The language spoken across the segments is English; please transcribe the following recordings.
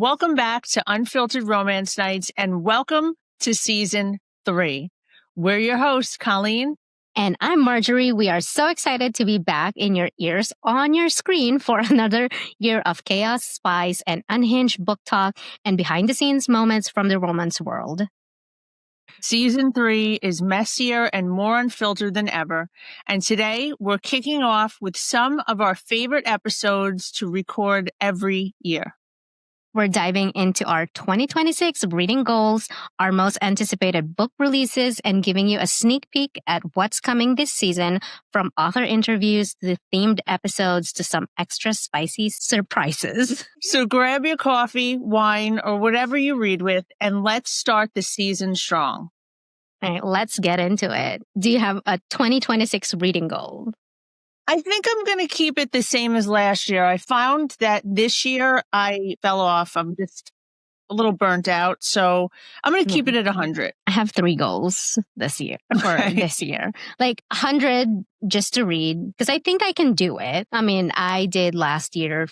Welcome back to Unfiltered Romance Nights and welcome to Season 3. We're your hosts, Kolleen. And I'm Marjorie. We are so excited to be back in your ears, on your screen for another year of chaos, spice, and unhinged book talk and behind-the-scenes moments from the romance world. Season 3 is messier and more unfiltered than ever. And today we're kicking off with some of our favorite episodes to record every year. We're diving into our 2026 reading goals, our most anticipated book releases, and giving you a sneak peek at what's coming this season, from author interviews to themed episodes to some extra spicy surprises. So grab your coffee, wine, or whatever you read with, and let's start the season strong. All right, let's get into it. Do you have a 2026 reading goal? I think I'm going to keep it the same as last year. I found that this year I fell off. I'm just a little burnt out. So I'm going to keep it at 100. I have 3 goals this year this year. Like 100 just to read, because I think I can do it. I mean, I did last year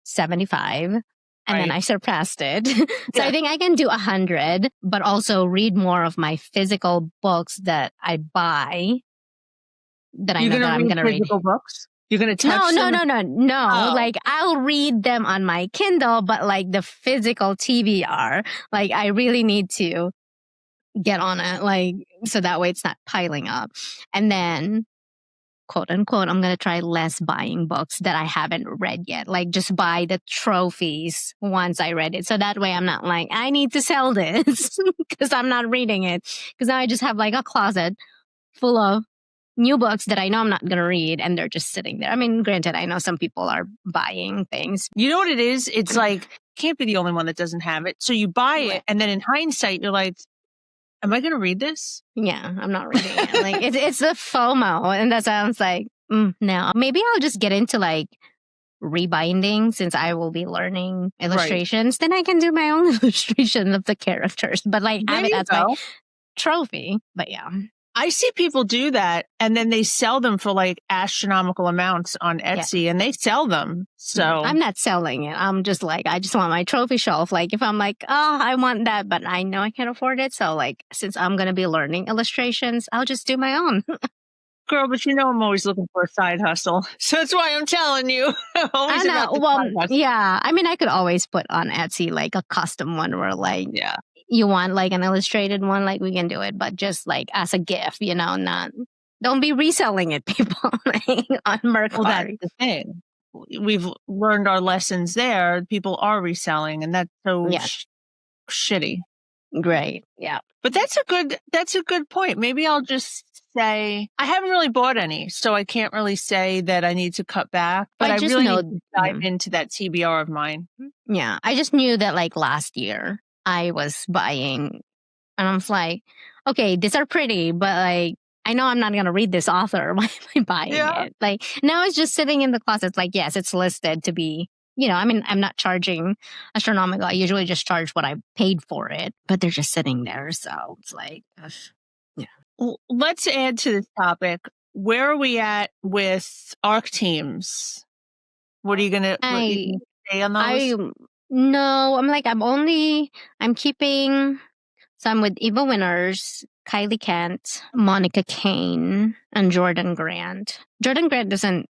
75 and then I surpassed it. So I think I can do 100, but also read more of my physical books that I buy. That I know that I'm going to read. Physical books? You're going to touch No. Oh. Like, I'll read them on my Kindle, but like the physical TBR, like I really need to get on it, like, so that way it's not piling up. And then, quote unquote, I'm going to try less buying books that I haven't read yet. Like, just buy the trophies once I read it. So that way I'm not like, I need to sell this because I'm not reading it. Because now I just have like a closet full of new books that I know I'm not going to read, and they're just sitting there. I mean, granted, I know some people are buying things. You know what it is? It's like, can't be the only one that doesn't have it. So you buy it, and then in hindsight, you're like, am I going to read this? Yeah, I'm not reading it. Like, it's the FOMO, and that sounds like, no. Maybe I'll just get into like rebinding, since I will be learning illustrations. Then I can do my own illustration of the characters, but like have it as my trophy. But yeah. I see people do that, and then they sell them for like astronomical amounts on Etsy, and they sell them. So I'm not selling it. I'm just like, I just want my trophy shelf. Like, if I'm like, oh, I want that, but I know I can't afford it. So like, since I'm going to be learning illustrations, I'll just do my own. Girl, but you know I'm always looking for a side hustle. So that's why I'm telling you. I know. Well, yeah. I mean, I could always put on Etsy like a custom one where like, you want like an illustrated one, like we can do it, but just like as a gift, you know, don't be reselling it, people, like, on Mercari. Well, that's the thing. We've learned our lessons there. People are reselling, and that's so shitty. Great. Yeah. But that's a good point. Maybe I'll just say, I haven't really bought any, so I can't really say that I need to cut back, but I really need to dive into that TBR of mine. Yeah. I just knew that like last year I was buying, and I was like, okay, these are pretty, but like, I know I'm not going to read this author. Why am I buying it? Like, now it's just sitting in the closet. It's like, yes, it's listed to be, you know, I mean, I'm not charging astronomical. I usually just charge what I paid for it, but they're just sitting there. So it's like, yeah. Well, let's add to this topic. Where are we at with ARC teams? What are you going to say on those? No, I'm keeping some with Eva Winners, Kylie Kent, Monica Kane, and Jordan Grant. Jordan Grant doesn't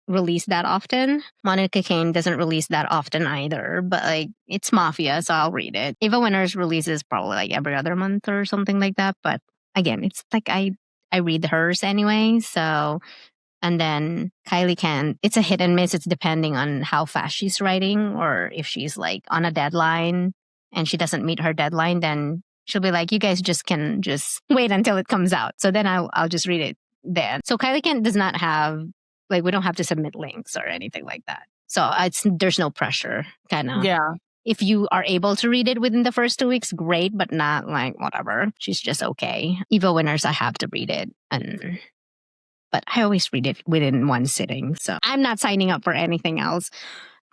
release that often. Monica Kane doesn't release that often either, but like, it's Mafia, so I'll read it. Eva Winners releases probably like every other month or something like that, but again, it's like I read hers anyway, so. And then Kylie Kent, it's a hit and miss. It's depending on how fast she's writing, or if she's like on a deadline and she doesn't meet her deadline, then she'll be like, you guys can just wait until it comes out. So then I'll just read it then. So Kylie Kent does not have, like, we don't have to submit links or anything like that. So there's no pressure, kind of. Yeah. If you are able to read it within the first 2 weeks, great, but not like whatever. She's just okay. Eva Winners, I have to read it. But I always read it within one sitting. So I'm not signing up for anything else.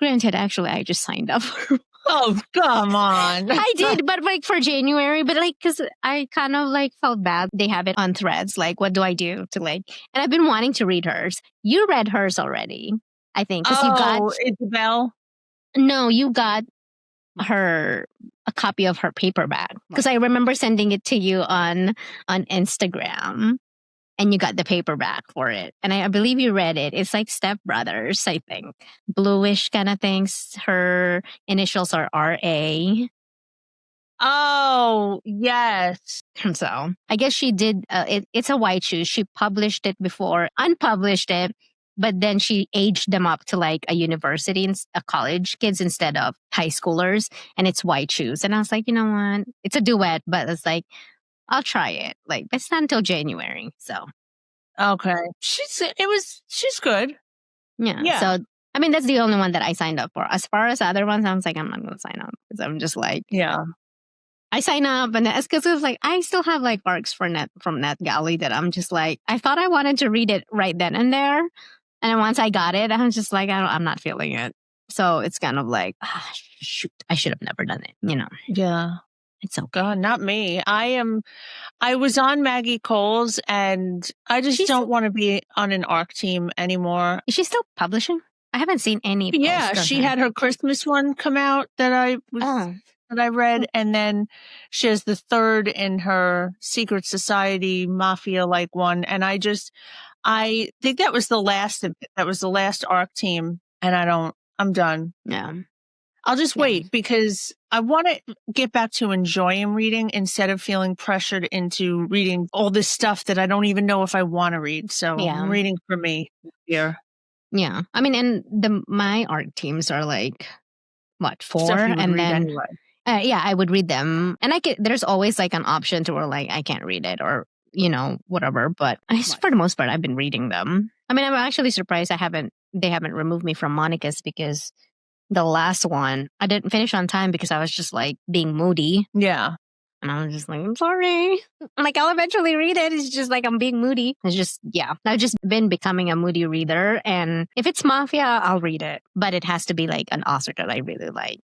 Granted, actually, I just signed up for. Oh, come on. I did, but like for January, but like, cause I kind of like felt bad. They have it on Threads. Like, what do I do to like, and I've been wanting to read hers. You read hers already, I think. Cause you got Isabel. No, you got a copy of her paperback, because I remember sending it to you on Instagram, and you got the paperback for it, and I believe you read it. It's like Step Brothers, I think, bluish kind of things. Her initials are RA. Oh, yes. So I guess she did. It's a white shoe. She published it before, unpublished it, but then she aged them up to like a university and a college kids instead of high schoolers. And it's white shoes. And I was like, you know what? It's a duet, but it's like, I'll try it. Like, it's not until January. So, Okay. She's good. yeah. So, I mean, that's the only one that I signed up for. As far as other ones, I was like, I'm not going to sign up because I'm just like, yeah. I sign up, and it's because it's like I still have like arcs from NetGalley that I'm just like, I thought I wanted to read it right then and there, and then once I got it, I'm just like, I'm not feeling it. So it's kind of like, shoot, I should have never done it. You know? Yeah. It's okay. God, not me. I was on Maggie Cole's, and I just don't want to be on an ARC team anymore. Is she still publishing? I haven't seen any. Yeah, she had her Christmas one come out that I read, and then she has the third in her Secret Society Mafia-like one, and I think that was the last of it. That was the last ARC team, and I'm done. Yeah. I'll just wait because I want to get back to enjoying reading instead of feeling pressured into reading all this stuff that I don't even know if I want to read. So I'm reading for me here. Yeah. I mean, and my ARC teams are like, what, 4? And then anyway. I would read them, and there's always like an option to where like I can't read it or whatever. But for the most part, I've been reading them. I mean, I'm actually surprised they haven't removed me from Monica's, because the last one I didn't finish on time because I was just like being moody. Yeah, and I was just like, I'm sorry. Like, I'll eventually read it. It's just like I'm being moody. It's just I've just been becoming a moody reader, and if it's Mafia, I'll read it, but it has to be like an author that I really like.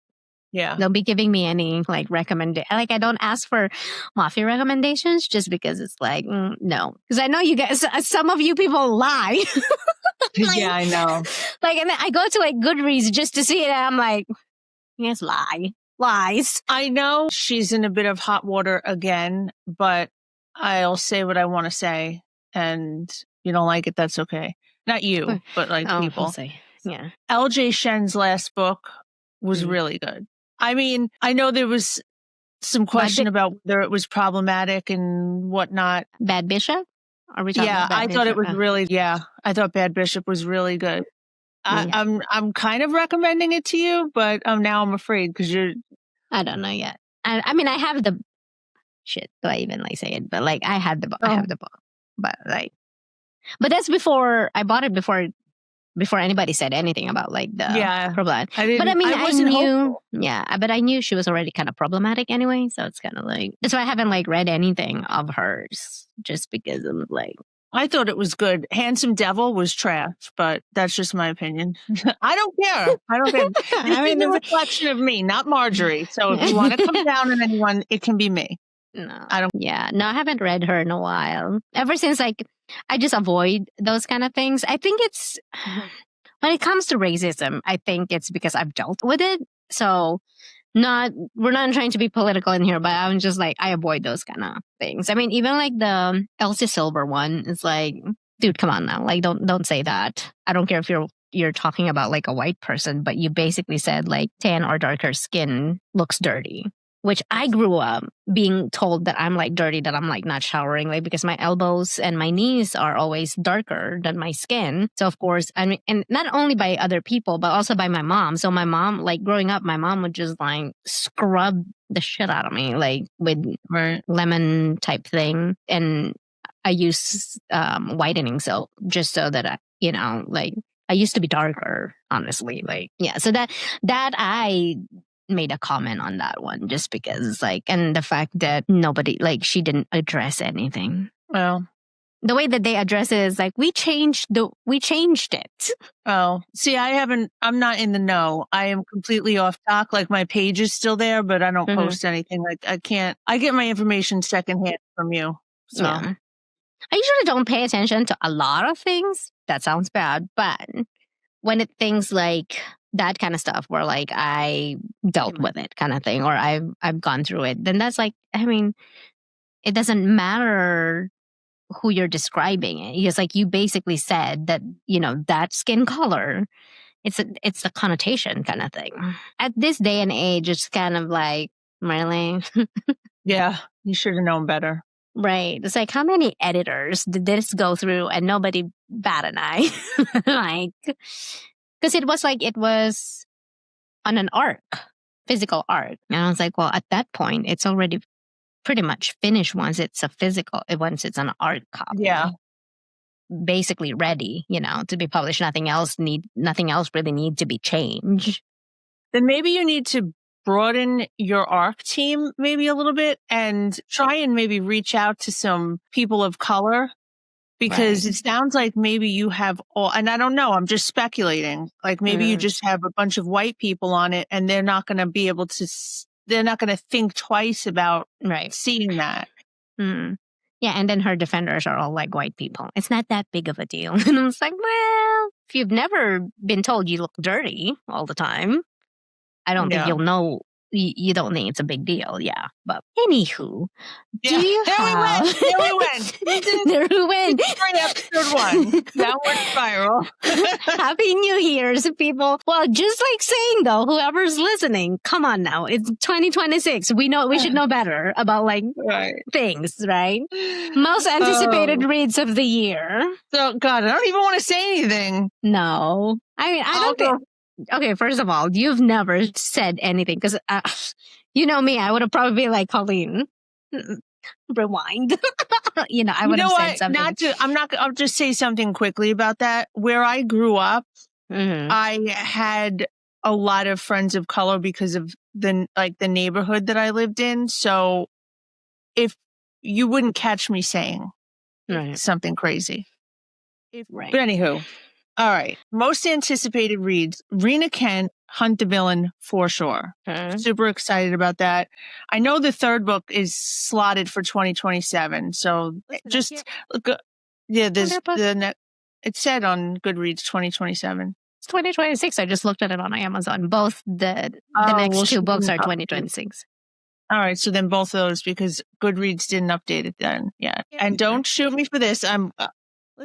Yeah. Don't be giving me any like recommendation. Like, I don't ask for Mafia recommendations just because it's like, no. Because I know you guys, some of you people lie. Like, yeah, I know. Like, and I go to like Goodreads just to see it, and I'm like, yes, lies. I know she's in a bit of hot water again, but I'll say what I want to say. And you don't like it, that's okay. Not you, but like people. Yeah. LJ Shen's last book was really good. I mean, I know there was some question about whether it was problematic and whatnot. Bad Bishop? Are we talking about Bad I Bishop? thought it was really, I thought Bad Bishop was really good. I'm kind of recommending it to you, but now I'm afraid because I don't know yet. I mean, I have the shit. Do I even like say it? But like, I had the book. I have the book. But like, but that's before I bought it. Before anybody said anything about like the problem. But I mean, I knew, but I knew she was already kind of problematic anyway. So it's kind of like, that's why I haven't like read anything of hers, just because I'm like, I thought it was good. Handsome Devil was trash, but that's just my opinion. I don't care. I mean, it's a reflection of me, not Marjorie. So if you want to come down on anyone, it can be me. No, I don't. Yeah, no, I haven't read her in a while. Ever since like, I just avoid those kind of things. I think it's, when it comes to racism, I think it's because I've dealt with it. So we're not trying to be political in here, but I'm just like, I avoid those kind of things. I mean, even like the Elsie Silver one is like, dude, come on now. Like, don't say that. I don't care if you're talking about like a white person, but you basically said like tan or darker skin looks dirty. Which I grew up being told that I'm like dirty, that I'm like not showering, like because my elbows and my knees are always darker than my skin. So of course, I mean, and not only by other people, but also by my mom. So my mom, like growing up, my mom would just like scrub the shit out of me, like with lemon type thing. And I use whitening soap just so that like I used to be darker, honestly. Like, yeah. So that I made a comment on that one just because like, and the fact that nobody, like, she didn't address anything. Well, the way that they address it is like, we changed it. Oh, see, I'm not in the know. I am completely off talk. Like, my page is still there, but I don't post anything. Like, I get my information secondhand from you. So I usually don't pay attention to a lot of things. That sounds bad, but when things like that kind of stuff where like I dealt with it kind of thing, or I've gone through it, then that's like, I mean, it doesn't matter who you're describing it. Because like you basically said that, you know, that skin color, it's the connotation kind of thing. At this day and age, it's kind of like, really? Yeah, you should have known better. Right. It's like, how many editors did this go through and nobody bat an eye? Like, because it was on an arc, physical arc. And I was like, well, at that point, it's already pretty much finished once it's once it's an art copy. Yeah. Basically ready, you know, to be published. Nothing else really need to be changed. Then maybe you need to broaden your ARC team maybe a little bit and try and maybe reach out to some people of color, because it sounds like maybe you have and I don't know, I'm just speculating. Like maybe you just have a bunch of white people on it and they're not going to be able to, they're not going to think twice about seeing that. Yeah, and then her defenders are all like white people. It's not that big of a deal. And I was like, well, if you've never been told you look dirty all the time, I don't think you'll know. You don't think it's a big deal. Yeah. But anywho, do you have... There we went. There we went. Episode 1. Downward spiral. Happy New Year's, people. Well, just like saying, though, whoever's listening, come on now. It's 2026. We should know better about, like, things, right? Most anticipated reads of the year. So, God, I don't even want to say anything. No. I mean, I don't think... Okay, first of all, you've never said anything because you know me. I would have probably been like, Kolleen, rewind. You know, I would have said something. I'll just say something quickly about that. Where I grew up, I had a lot of friends of color because of the neighborhood that I lived in. So if you wouldn't catch me saying something crazy. But anywho. All right. Most anticipated reads. Rena Kent, Hunt the Villain, for sure. Super excited about that. I know the third book is slotted for 2027. So just look. Yeah, it said on Goodreads 2027. It's 2026. I just looked at it on Amazon. Both the next two books are 2026. All right. So then both of those, because Goodreads didn't update it then. Yeah. And don't shoot me for this.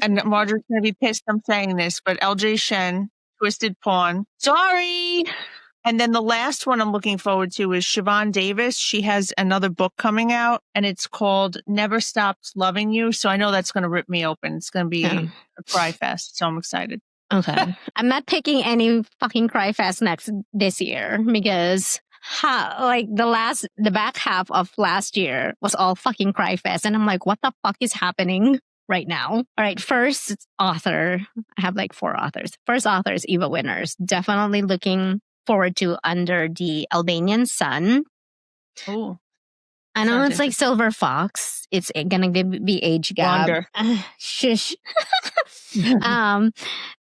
And Marjorie's going to be pissed I'm saying this, but LJ Shen, Twisted Pawn. Sorry! And then the last one I'm looking forward to is Siobhan Davis. She has another book coming out, and it's called Never Stopped Loving You. So I know that's going to rip me open. It's going to be a cry fest, so I'm excited. Okay. I'm not picking any fucking cry fest this year because... the back half of last year was all fucking cry fest. And I'm like, what the fuck is happening right now? All right, first author. I have like 4 authors. First author is Eva Winners. Definitely looking forward to Under the Albanian Sun. Oh. I know it's like Silver Fox. It's gonna be age gap. Shush.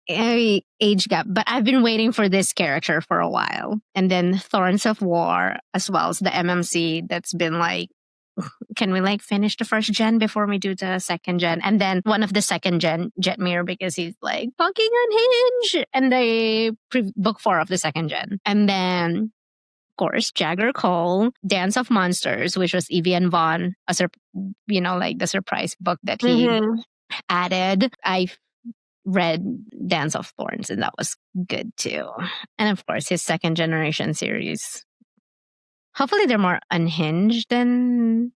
Age gap, but I've been waiting for this character for a while. And then Thorns of War as well as the MMC that's been like, can we like finish the first gen before we do the second gen? And then one of the second gen, Jetmir, because he's like fucking unhinged. And the book 4 of the second gen. And then, of course, Jagger Cole, Dance of Monsters, which was Evian Vaughn, like the surprise book that he added. I read Dance of Thorns and that was good too. And of course, his second generation series. Hopefully they're more unhinged than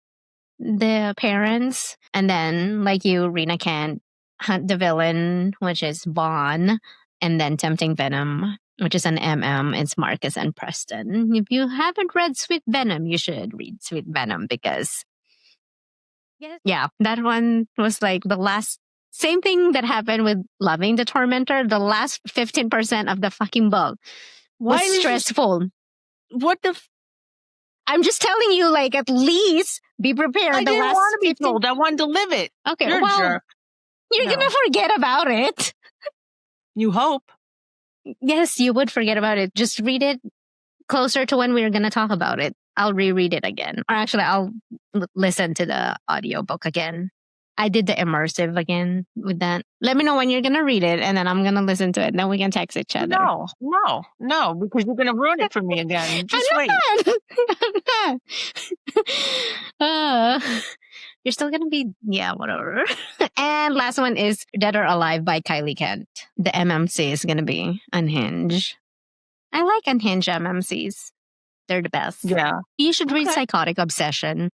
the parents. And then, like you, Rena Kent, Hunt the Villain, which is Vaughn, and then Tempting Venom, which is an MM. It's Marcus and Preston. If you haven't read Sweet Venom, you should read Sweet Venom because, yeah, that one was like the last. Same thing that happened with Loving the Tormentor. The last 15% of the fucking book was stressful. What the... I'm just telling you, like, at least be prepared. I didn't want to be told. I wanted to live it. Okay, you're going to forget about it. You hope. Yes, you would forget about it. Just read it closer to when we're going to talk about it. I'll reread it again. Or actually, I'll listen to the audiobook again. I did the immersive again with that. Let me know when you're going to read it, and then I'm going to listen to it. Then we can text each other. No, because you're going to ruin it for me again. Just wait. I'm not. You're still going to be, whatever. And last one is Dead or Alive by Kylie Kent. The MMC is going to be Unhinged. I like Unhinged MMCs. They're the best. Yeah. You should read Psychotic Obsession.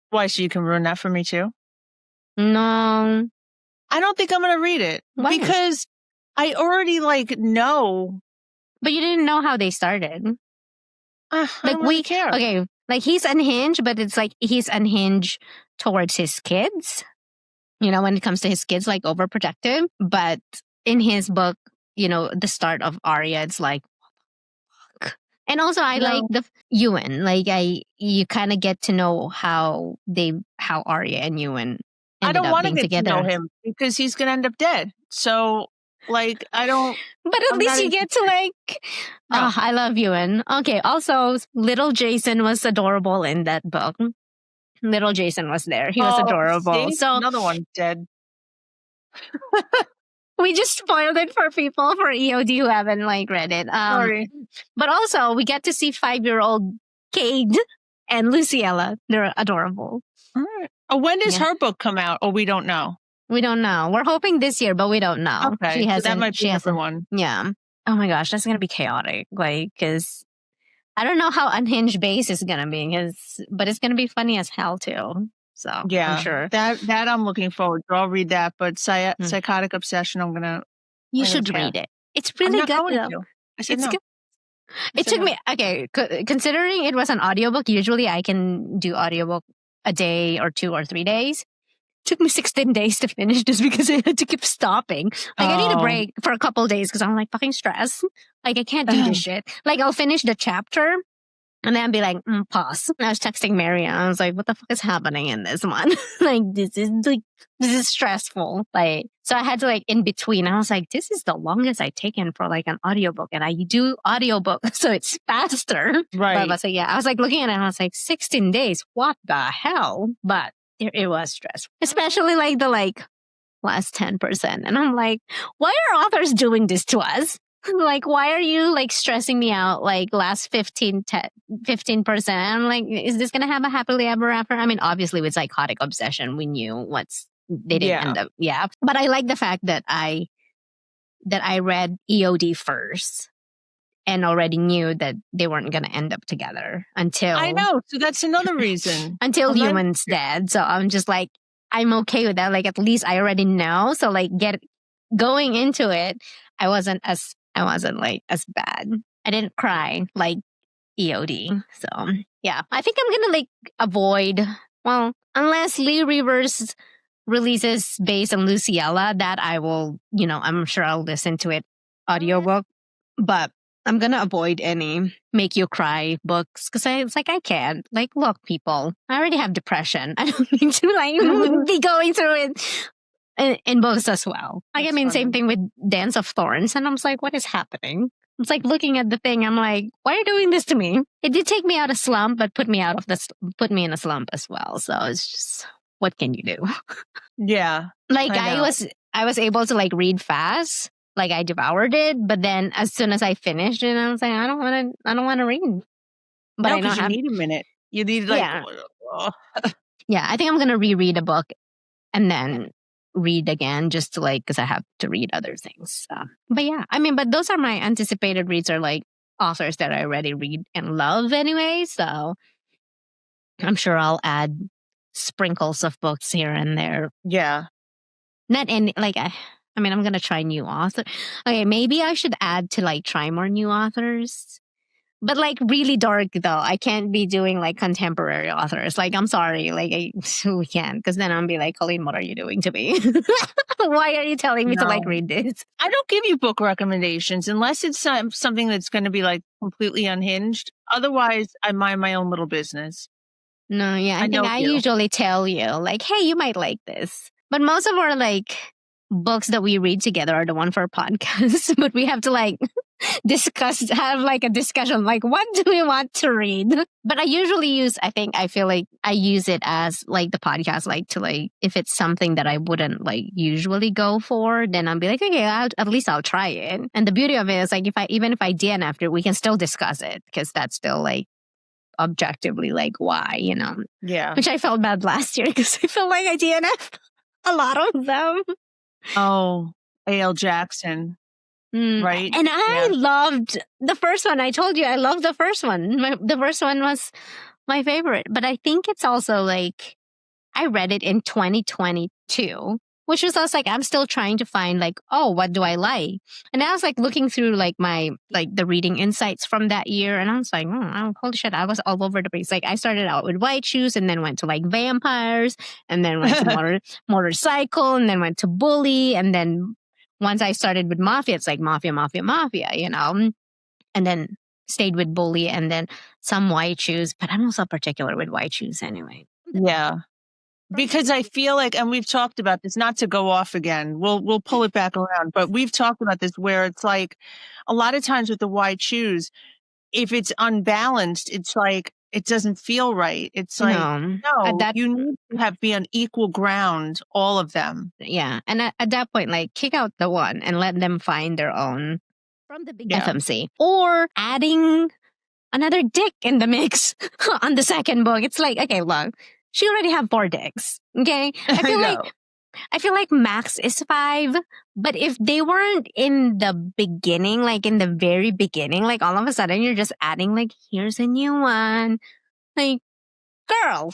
Why, so you can ruin that for me too? No. I don't think I'm going to read it. Why? Because I already know. But you didn't know how they started. I don't really care. Okay, like he's unhinged, but it's like he's unhinged towards his kids. When it comes to his kids, like overprotective. But in his book, the start of Arya, it's like, and also I like the Ewan. Like you kind of get to know how Arya and Ewan I don't want to get together. to know him because he's going to end up dead. So, I don't. But at least you get to I love Ewan. Okay. Also, little Jason was adorable in that book. Little Jason was there. He was adorable. See? So another one's dead. We just spoiled it for people for EOD who haven't read it. Sorry. But also we get to see 5-year-old Cade and Luciella. They're adorable. All right. When does her book come out? Oh, we don't know. We don't know. We're hoping this year, but we don't know. Okay, so that might be a different one. Yeah. Oh my gosh, that's gonna be chaotic. Because I don't know how Unhinged Base is gonna be, but it's gonna be funny as hell too. So yeah, I'm sure that I'm looking forward to. I'll read that. But Psychotic Obsession, I'm gonna. You should read it. It's really good though. I said no. Good. It took me considering it was an audiobook. Usually I can do audiobook a day or 2 or 3 days. It took me 16 days to finish just because I had to keep stopping. I need a break for a couple days because I'm fucking stressed. I can't do this shit. I'll finish the chapter and then I'll be pause. And I was texting Mary and I was like, what the fuck is happening in this one? This is stressful. So I had to in between. I was like, this is the longest I've taken for an audiobook. And I do audiobook, so it's faster. Right. But I was I was looking at it and I was 16 days. What the hell? But it was stressful. Especially the last 10%. And I'm like, why are authors doing this to us? Why are you stressing me out last 15%? I'm is this going to have a happily ever after? I mean, obviously with Psychotic Obsession, we knew they didn't end up. Yeah. But I like the fact that I read EOD first and already knew that they weren't going to end up together until. I know. So that's another reason. Until Ewan's dead. So I'm just I'm okay with that. At least I already know. So going into it, I wasn't as bad. I didn't cry like EOD. So yeah, I think I'm gonna avoid. Well, unless Lee Rivers releases based on Luciella, that I will. I'm sure I'll listen to it audiobook. But I'm gonna avoid any make you cry books because I can't. Look, people, I already have depression. I don't need to be going through it. In books as well. Same thing with Dance of Thorns. And I'm what is happening? It's looking at the thing. I'm why are you doing this to me? It did take me out of slump, but put me in a slump as well. So it's just, what can you do? Yeah. I was able to read fast. I devoured it. But then as soon as I finished it, I was I don't want to read. But no, because you need a minute. You need yeah, I think I'm going to reread a book and then read again just to because I have to read other things. But yeah, but those are my anticipated reads are authors that I already read and love anyway. So I'm sure I'll add sprinkles of books here and there. Yeah. Not any I'm going to try new author. Okay, maybe I should add to try more new authors. But really dark though. I can't be doing contemporary authors. I'm sorry. We can't. Because then I'll be Kolleen, what are you doing to me? Why are you telling me to read this? I don't give you book recommendations unless it's something that's going to be completely unhinged. Otherwise, I mind my own little business. No, yeah. I think I usually tell you hey, you might like this. But most of our books that we read together are the one for podcasts. But we have to have like a discussion, like what do we want to read? But I usually I feel like I use it as like the podcast, like to like, if it's something that I wouldn't like usually go for, then I'll be like, okay, at least I'll try it. And the beauty of it is like, even if I DNF it, we can still discuss it because that's still like objectively like why, Yeah. Which I felt bad last year because I felt like I DNF a lot of them. Oh, A.L. Jackson. Right. And I loved the first one. I told you I loved the first one. The first one was my favorite. But I think it's also like I read it in 2022, which was also like I'm still trying to find like, oh, what do I like? And I was like looking through like my like the reading insights from that year, and I was like, holy shit, I was all over the place. Like I started out with White Shoes, and then went to like vampires, and then went to motorcycle, and then went to bully, and then once I started with mafia, it's like mafia, and then stayed with bully and then some White Shoes. But I'm also particular with White Shoes anyway. Yeah. Because I feel like, and we've talked about this, not to go off again, we'll pull it back around, but we've talked about this where it's like a lot of times with the White Shoes, if it's unbalanced, it's like, it doesn't feel right. It's like, you need to be on equal ground, all of them. Yeah. And at that point, like kick out the one and let them find their own from the big FMC. Or adding another dick in the mix on the second book. It's like, okay, look, she already have 4 dicks. Okay. I feel like max is 5, but if they weren't in the beginning, like in the very beginning, like all of a sudden you're just adding like, here's a new one. Like, girl,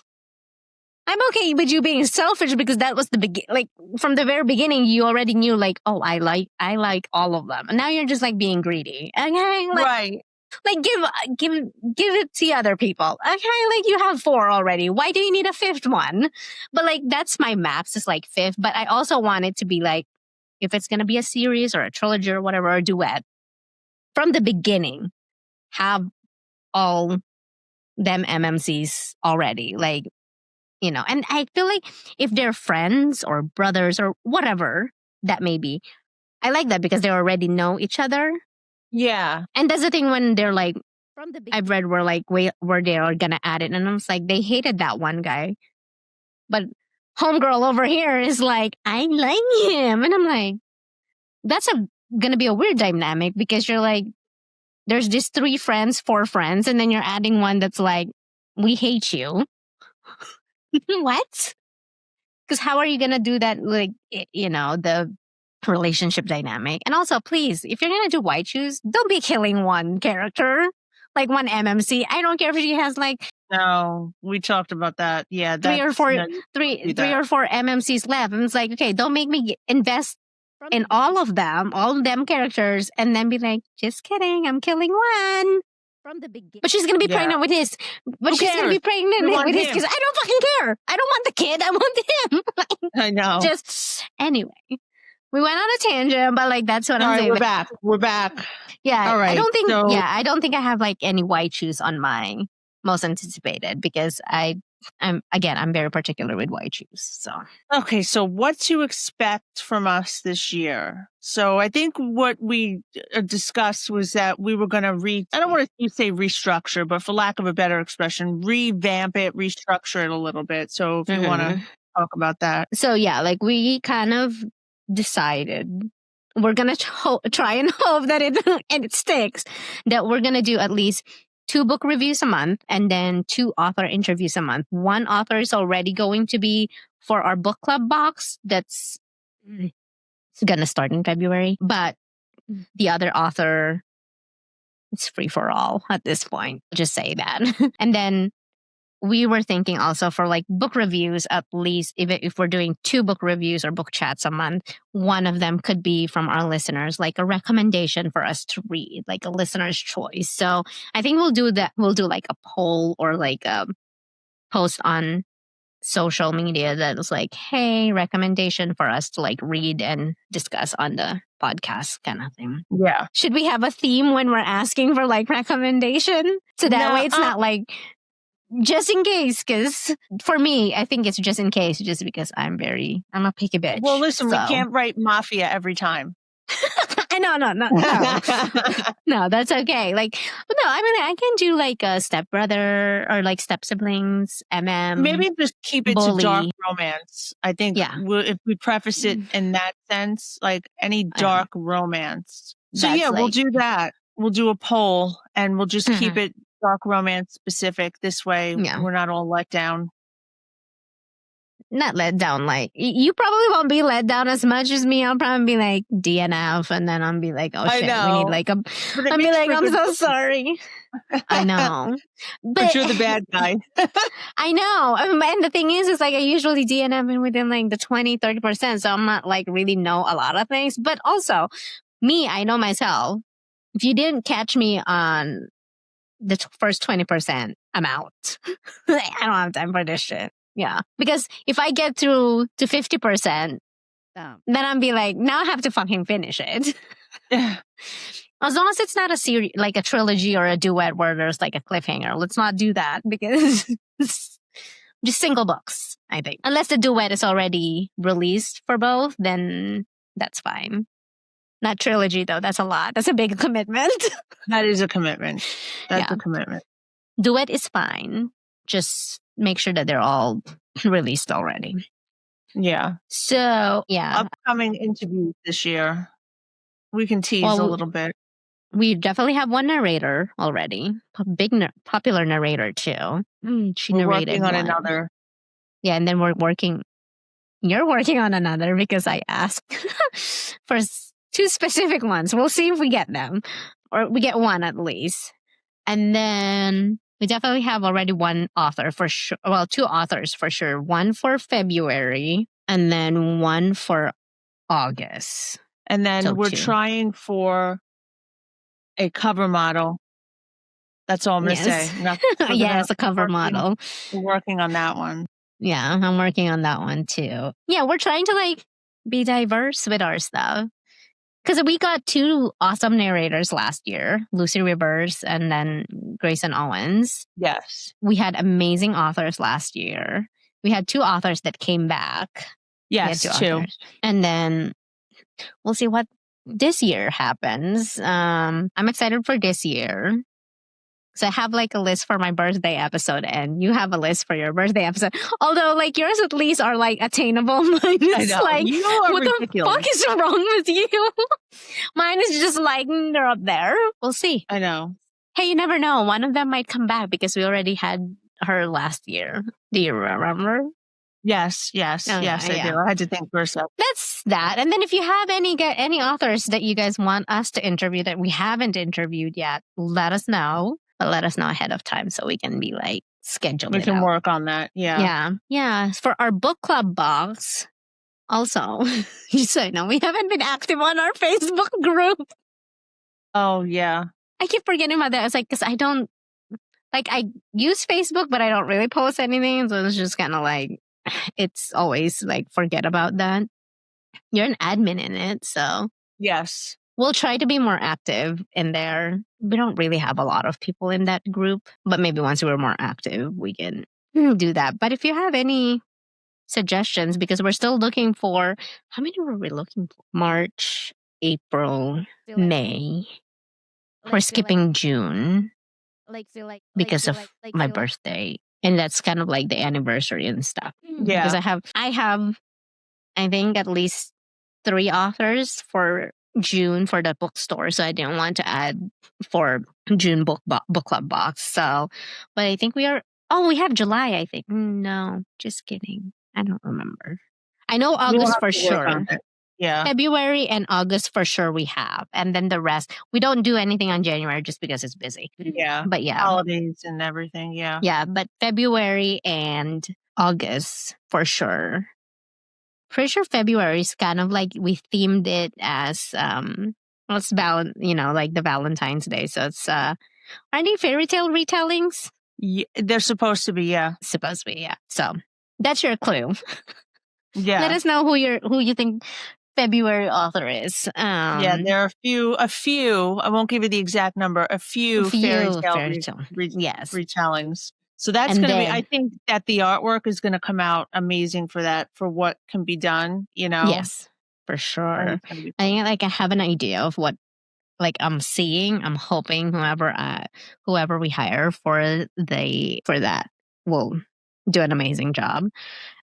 I'm okay with you being selfish because that was like from the very beginning, you already knew like, oh, I like all of them. And now you're just like being greedy. Okay, like, right. Like give it to other people. Okay, like you have 4 already. Why do you need a 5th one? But like that's my max is like 5th. But I also want it to be like if it's gonna be a series or a trilogy or whatever, or a duet from the beginning, have all them MMCs already. Like, and I feel like if they're friends or brothers or whatever that may be, I like that because they already know each other. Yeah. And that's the thing when they're like, I've read where like where they are gonna add it, and I was like, they hated that one guy, but homegirl over here is like, I like him, and I'm like, that's gonna be a weird dynamic because you're like, there's just 3 friends, 4 friends, and then you're adding one that's like, we hate you. What? Because how are you gonna do that? Like, the relationship dynamic. And also, please, if you're gonna do White Shoes, don't be killing one character, like one MMC. I don't care if she has like no, we talked about that. Yeah, 3 or 4 MMCs left, and it's like, okay, don't make me invest in all of them characters, and then be like, just kidding, I'm killing one. From the beginning. But she's gonna be pregnant with his. But she's gonna be pregnant with his because I don't fucking care. I don't want the kid. I want him. I know. Just anyway. We went on a tangent, but like that's what I'm saying. We're back. Yeah. All right. I don't think I have like any White Shoes on my most anticipated because I'm very particular with White Shoes. So okay, so what to expect from us this year? So I think what we discussed was that we were going to I don't want to say restructure, but for lack of a better expression, revamp it, restructure it a little bit. So if you want to talk about that. So yeah, like we kind of decided we're gonna try and hope that it sticks, that we're gonna do at least 2 book reviews a month and then 2 author interviews a month. One author is already going to be for our book club box that's gonna start in February, but the other author, it's free for all at this point, just say that. And then we were thinking also for like book reviews, at least if we're doing 2 book reviews or book chats a month, one of them could be from our listeners, like a recommendation for us to read, like a listener's choice. So I think we'll do that. We'll do like a poll or like a post on social media that was like, hey, recommendation for us to like read and discuss on the podcast kind of thing. Yeah. Should we have a theme when we're asking for like recommendation? So that way it's not like, just in case, because for me, I think it's just in case, just because I'm a picky bitch. Well, listen, we can't write mafia every time. I No, that's okay. Like, no, I mean, I can do like a stepbrother or like step siblings, Maybe just keep it bully. to dark romance. I think if we preface it in that sense, like any dark romance. So we'll do that. We'll do a poll and we'll just keep it dark romance specific. This way we're not all let down. Not let down. Like, you probably won't be let down as much as me. I'll probably be like DNF, and then I'll be like, oh shit, we need like a. I'll be like, I'm so sorry. I know, but you're the bad guy. I know, and the thing is like I usually DNF within like the 20-30%, so I'm not like really know a lot of things. But also, me, I know myself. If you didn't catch me on the first 20%, I'm out. I don't have time for this shit. Yeah. Because if I get through to 50%, then I'll be like, now I have to fucking finish it. As long as it's not a series, like a trilogy or a duet where there's like a cliffhanger, let's not do that because just single books, I think. Unless the duet is already released for both, then that's fine. Not trilogy though. That's a lot. That's a big commitment. That is a commitment. That's a commitment. Duet is fine. Just make sure that they're all released already. Yeah. So, upcoming interviews this year. We can tease a little bit. We definitely have one narrator already. A big, popular narrator too. She we're narrated working on another. Yeah, and then you're working on another because I asked for 2 specific ones. We'll see if we get them. Or we get one at least. And then we definitely have already one author for sure. Well, 2 authors for sure. One for February and then one for August. And then we're trying for a cover model. That's all I'm going to say. Yes, a cover model. We're working on that one. Yeah, I'm working on that one too. Yeah, we're trying to like be diverse with our stuff. Because we got 2 awesome narrators last year, Lucy Rivers and then Grayson Owens. Yes. We had amazing authors last year. We had 2 authors that came back. Yes, 2. And then we'll see what this year happens. I'm excited for this year. So I have like a list for my birthday episode and you have a list for your birthday episode. Although like yours at least are like attainable. Mine is like, you are what ridiculous. the fuck is wrong with you? Mine is just like, they're up there. We'll see. I know. Hey, you never know. One of them might come back because we already had her last year. Do you remember? Yes, I do. I had to think for a second. That's that. And then if you have any authors that you guys want us to interview that we haven't interviewed yet, let us know. But let us know ahead of time so we can be like scheduling. We can work on that. Yeah. For our book club box, also, just so you know, we haven't been active on our Facebook group. Oh yeah. I keep forgetting about that. It's like because I don't like I use Facebook, but I don't really post anything, so it's just kind of like it's always like forget about that. You're an admin in it, so yes. We'll try to be more active in there. We don't really have a lot of people in that group, but maybe once we're more active, we can do that. But if you have any suggestions, because we're still looking for, how many were we looking for? March, April, May. We're skipping June because of my birthday. And that's kind of like the anniversary and stuff. Yeah. Because I have, I think at least 3 authors for June for the bookstore, so I didn't want to add for June book club box. So, but I think we have July. I think no, just kidding. I don't remember. I know August for sure. Yeah, February and August for sure we have, and then the rest we don't do anything on January just because it's busy. Yeah, but yeah, holidays and everything. Yeah, but February and August for sure. Pretty sure February is kind of like we themed it as like the Valentine's Day. So it's are any fairy tale retellings? Yeah, they're supposed to be. Yeah, So that's your clue. Yeah, let us know who you think February author is. Yeah, there are a few. I won't give you the exact number. A few fairy tale retellings. So that's going to be, I think that the artwork is going to come out amazing for that, for what can be done, you know? Yes. For sure. And it's gonna be I think like I have an idea of what like I'm seeing. I'm hoping whoever we hire for that will do an amazing job.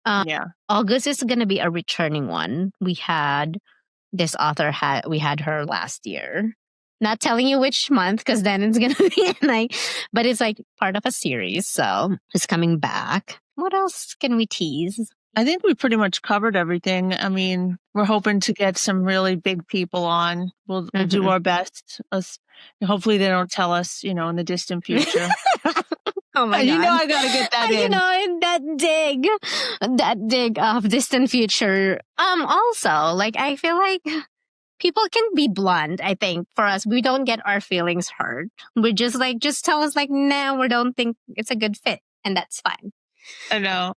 yeah. August is going to be a returning one. We had we had her last year. Not telling you which month because then it's going to be like, but it's like part of a series. So it's coming back. What else can we tease? I think we pretty much covered everything. I mean, we're hoping to get some really big people on. We'll do our best. Hopefully they don't tell us, in the distant future. Oh my God. You know I gotta get that in. In that dig of distant future. Also, like I feel like people can be blunt, I think, for us. We don't get our feelings hurt. We're just like, just tell us like, no, we don't think it's a good fit. And that's fine. I know.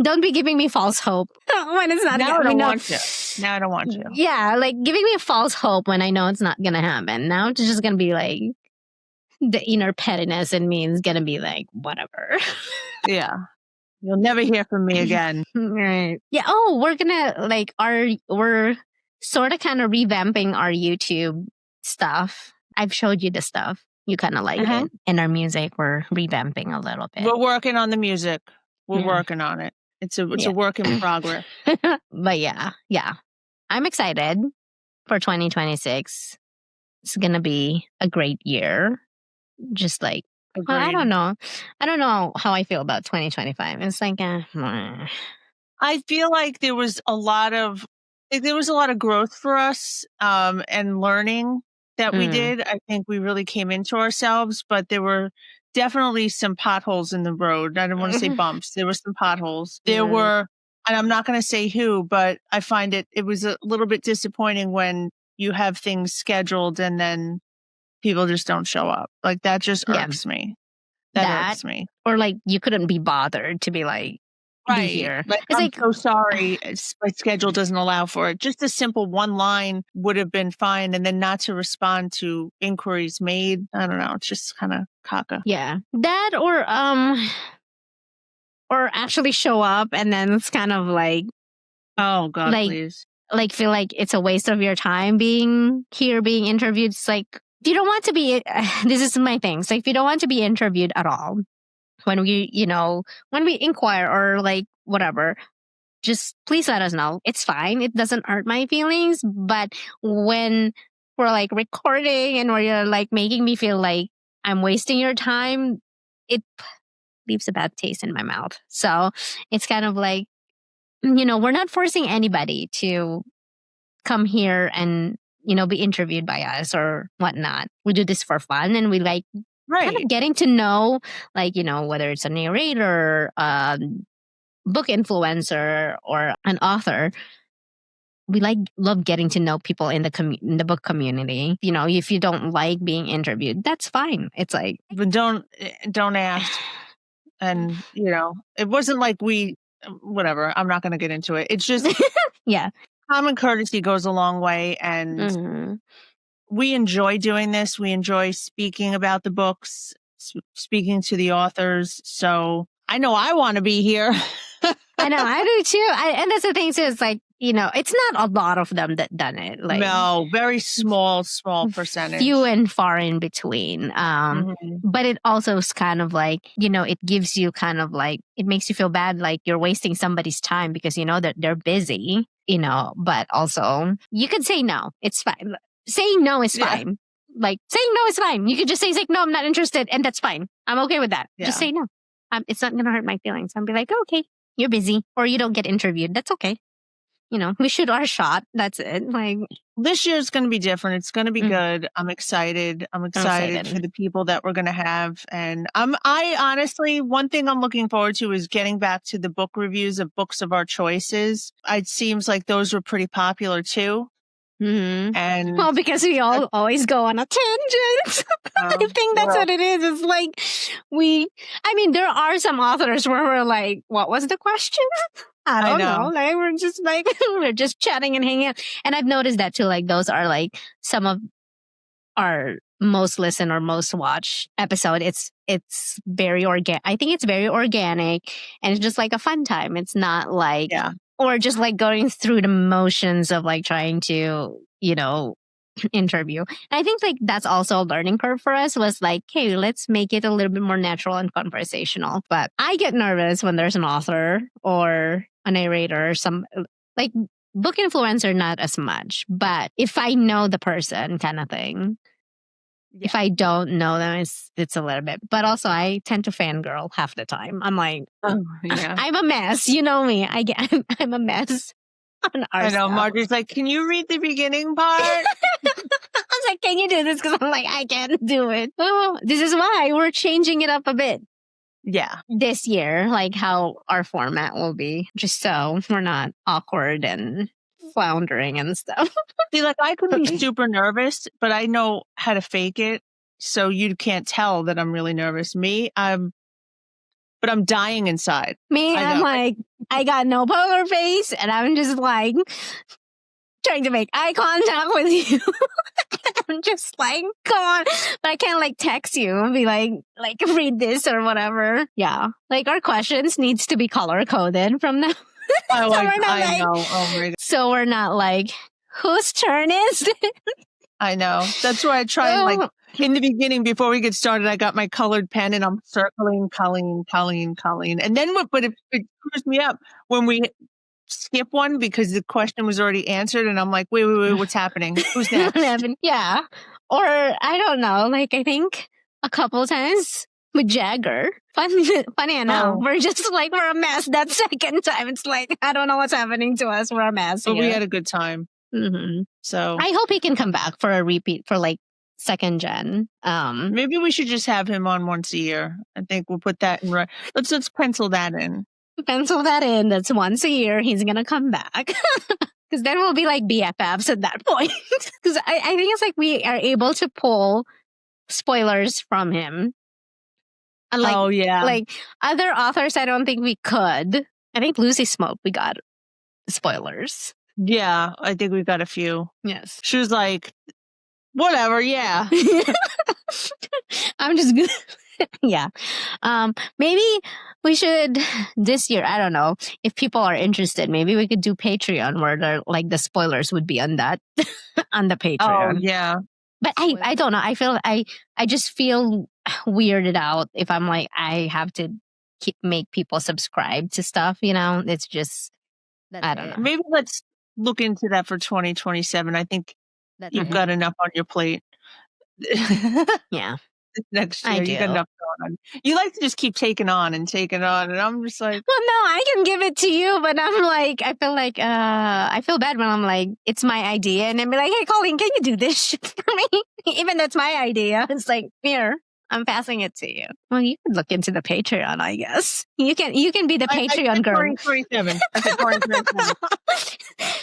Don't be giving me false hope when it's not. Now I don't want you. Now I don't want you. Yeah, like giving me a false hope when I know it's not going to happen. Now it's just going to be like, the inner pettiness in me is going to be like, whatever. Yeah. You'll never hear from me again. Right. Yeah. Oh, we're going to we're sort of kind of revamping our YouTube stuff. I've showed you the stuff. You kind of like it. And our music, we're revamping a little bit. We're working on the music. We're working on it. It's a work in progress. But yeah. I'm excited for 2026. It's going to be a great year. Just like, I don't know. I don't know how I feel about 2025. It's like, I feel like there was a lot of growth for us, and learning that we did. I think we really came into ourselves, but there were definitely some potholes in the road. I don't want to say bumps. There were some potholes. There were, and I'm not going to say who, but I find it was a little bit disappointing when you have things scheduled and then people just don't show up. Like that just irks me. That irks me. Or like you couldn't be bothered to be like, be here. Like, I'm so sorry. My schedule doesn't allow for it. Just a simple one line would have been fine. And then not to respond to inquiries made. I don't know. It's just kind of caca. Yeah. That or actually show up and then it's kind of like, oh God, please. Like feel like it's a waste of your time being here, being interviewed. It's like, if you don't want to be, this is my thing. It's like, if you don't want to be interviewed at all, when we inquire or like whatever, just please let us know. It's fine. It doesn't hurt my feelings. But when we're like recording and where you're like making me feel like I'm wasting your time, it leaves a bad taste in my mouth. So it's kind of like, we're not forcing anybody to come here and, be interviewed by us or whatnot. We do this for fun and we like kind of getting to know, like, whether it's a narrator, book influencer or an author. We love getting to know people in the book community. If you don't like being interviewed, that's fine. It's like, but don't ask. And it wasn't like whatever. I'm not going to get into it. It's just common courtesy goes a long way, and we enjoy doing this. We enjoy speaking about the books, speaking to the authors. So I know I want to be here. I know, I do too. And that's the thing too. It's like, it's not a lot of them that done it. Like, no, very small percentage. Few and far in between. But it also is kind of like, it gives you kind of like, it makes you feel bad like you're wasting somebody's time because that they're busy, but also you could say no. It's fine. Saying no is fine. Like saying no is fine. You could just say like, no, I'm not interested. And that's fine. I'm okay with that. Just say no. It's not going to hurt my feelings. I'll be like, okay, you're busy or you don't get interviewed. That's okay. We shoot our shot. That's it. Like this year's going to be different. It's going to be good. I'm excited. I'm excited for the people that we're going to have. And I honestly, one thing I'm looking forward to is getting back to the book reviews of books of our choices. It seems like those were pretty popular too. And because we always go on a tangent. I think that's what it is. It's like there are some authors where we're like, what was the question? I don't know. Like we're just like, we're just chatting and hanging out. And I've noticed that too. Like those are like some of our most listened or most watched episode. It's very organic. I think it's very organic and it's just like a fun time. It's not like or just like going through the motions of like trying to, interview. And I think like that's also a learning curve for us, was like, hey, let's make it a little bit more natural and conversational. But I get nervous when there's an author or a narrator or some like book influencer, not as much. But if I know the person kind of thing. Yeah. If I don't know them, it's a little bit. But also, I tend to fangirl half the time. I'm like, oh, yeah. I'm a mess. You know me. I'm a mess. I know. Marjorie's like, can you read the beginning part? I was like, can you do this? Because I'm like, I can't do it. Oh, this is why we're changing it up a bit. Yeah. This year, like how our format will be, just so we're not awkward and floundering and stuff. See, like I could be super nervous, but I know how to fake it, so you can't tell that I'm really nervous. But I'm dying inside. I'm like, I got no poker face, and I'm just like trying to make eye contact with you. I'm just like, come on, but I can't like text you and be like read this or whatever. Yeah, like our questions needs to be color coded from now. Oh, so I know. Oh my God. So we're not like, whose turn is it? I know. That's why I try and like in the beginning, before we get started, I got my colored pen and I'm circling Kolleen. And then but it screws me up when we skip one because the question was already answered and I'm like, wait, what's happening? Who's next? Yeah. Or I don't know, like I think a couple times with Jagger. Funny enough, we're just like, we're a mess. That second time, it's like, I don't know what's happening to us. We're a mess. But we had a good time. Mm-hmm. So I hope he can come back for a repeat for like second gen. Maybe we should just have him on once a year. I think we'll put that in. Let's pencil that in. That's once a year. He's gonna come back. Because then we'll be like BFFs at that point. Because I think it's like we are able to pull spoilers from him. Unlike, oh, yeah. Like other authors, I don't think we could. I think Lucy Smoke, we got spoilers. Yeah, I think we got a few. Yes. She was like, whatever, yeah. I'm just good. Yeah. Maybe we should this year, I don't know, if people are interested, maybe we could do Patreon where like the spoilers would be on that on the Patreon. Oh, yeah. But I don't know. I feel I just feel weirded out if I'm like I have to make people subscribe to stuff, It's just I don't know. Maybe let's look into that for 2027. I think you've got enough on your plate. Yeah. Next year, you got enough going on. You like to just keep taking on, and I'm just like, well, no, I can give it to you, but I'm like, I feel like, I feel bad when I'm like, it's my idea, and then be like, hey, Kolleen, can you do this shit for me? Even though it's my idea, it's like, here, I'm passing it to you. Well, you could look into the Patreon, I guess. You can be the Patreon girl. 2027.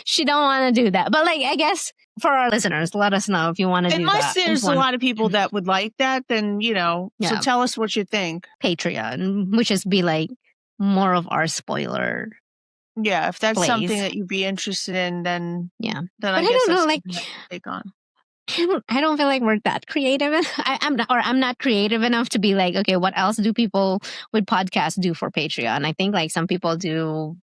She don't want to do that, but like, I guess for our listeners, let us know if you want to do that. Unless there's a lot of people that would like that, then So tell us what you think. Patreon, which is be like more of our spoiler. Yeah, if that's something that you'd be interested in, then yeah. Then I guess don't know, like take on. I don't feel like we're that creative. I'm not creative enough to be like, okay, what else do people with podcasts do for Patreon? I think like some people do.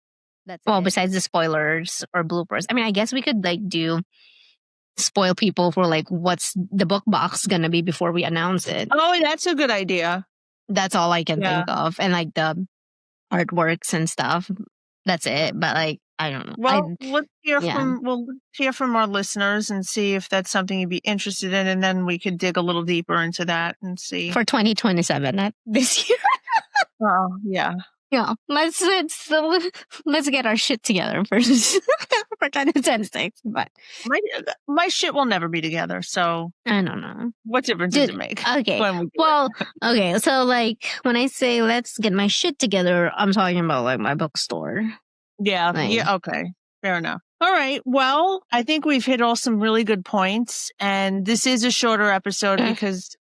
Besides the spoilers or bloopers. I mean, I guess we could like spoil people for like what's the book box gonna be before we announce it. Oh, that's a good idea. That's all I can think of, and like the artworks and stuff. That's it. But like, I don't know. Well, let's hear from our listeners and see if that's something you'd be interested in, and then we could dig a little deeper into that and see for 2027, not this year. Oh, yeah. Yeah, let's get our shit together first for 2026. But my shit will never be together, so I don't know. What difference does it make? Okay, okay. So like when I say let's get my shit together, I'm talking about like my bookstore. Yeah, okay, fair enough. All right, well, I think we've hit all some really good points, and this is a shorter episode because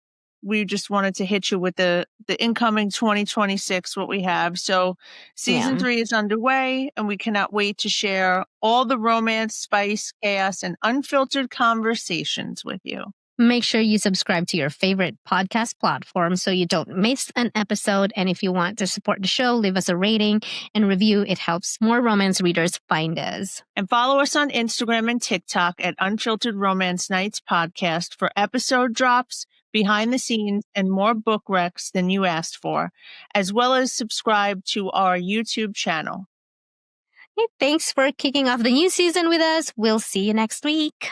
we just wanted to hit you with the incoming 2026, what we have. So season 3 is underway, and we cannot wait to share all the romance, spice, chaos, and unfiltered conversations with you. Make sure you subscribe to your favorite podcast platform so you don't miss an episode. And if you want to support the show, leave us a rating and review. It helps more romance readers find us. And follow us on Instagram and TikTok at Unfiltered Romance Nights Podcast for episode drops, behind the scenes, and more book recs than you asked for, as well as subscribe to our YouTube channel. Hey, thanks for kicking off the new season with us. We'll see you next week.